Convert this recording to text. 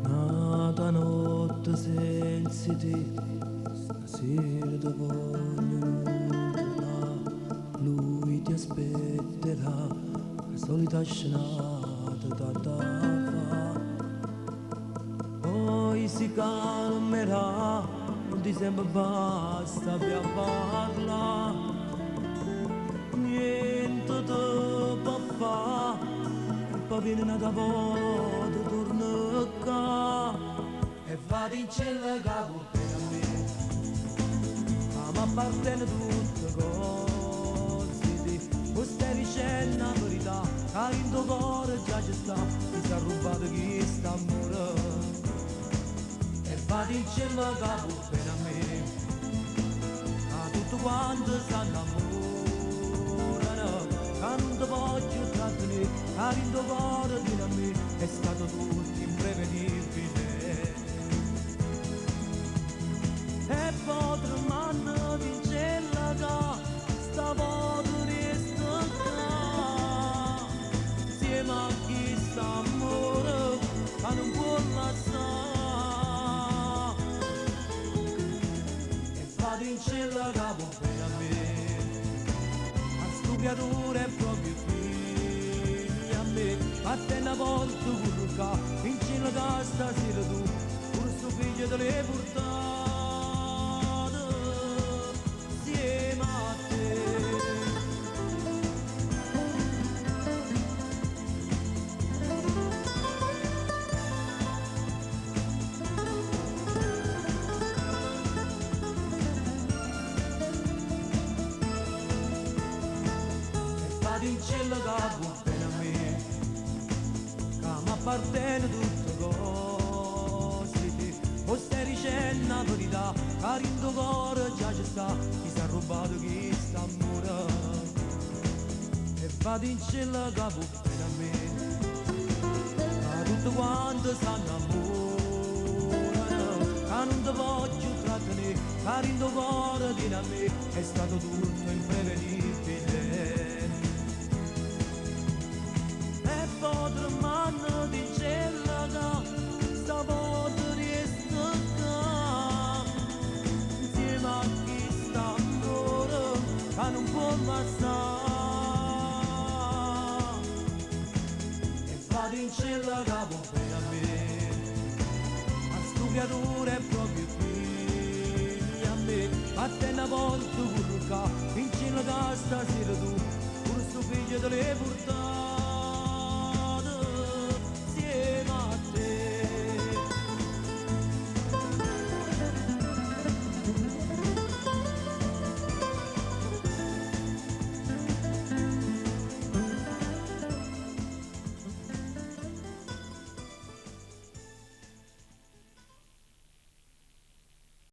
Nata notte senza te, stasera ti voglio nulla, lui ti aspetterà, la solita scenata da fa, poi si calmerà, non ti sembra basta per parlare, niente ti può fare, e poi viene una volta, torna qua. E vado in cielo capo per a me, ma mi appartiene tutte cose di questa dicendo la verità, che in tuo cuore già ci sta, mi sa rubato chi sta morendo. E vado in cielo capo per a me, ma tutto quanto stanno innamorano, che non ti voglio trattenere, che in tuo cuore viene a me, è stato tutto imprevedibile. E potremmo vincere che stavolta resta qua, insieme a chi sta amore che non può lasciare. E vado in cielo capo per a me, a stu creatura è proprio figlia a me, fatta una volta curca, in cielo che stasera tu, pur sto figlio te le portare. In cielo capo bene a me, che mi appartiene tutte cose di o stai dicendo la verità, che in tuo cuore già ci sta, chi si è rubato chi sta morendo. E vado in cielo capo bene a me, che tutto quanto stanno amore, che non ti voglio trattenere, che in tuo cuore viene a me, è stato tutto imprevedibile. Potremmo dicere che stavolta resta qua, insieme a chi sta ancora, che non può bastare. E vado in cielo capo per a me, a stu creatura è proprio figlia a me, fatta una volta curca, in cielo che stasera tu, pur sto figlio te le portare.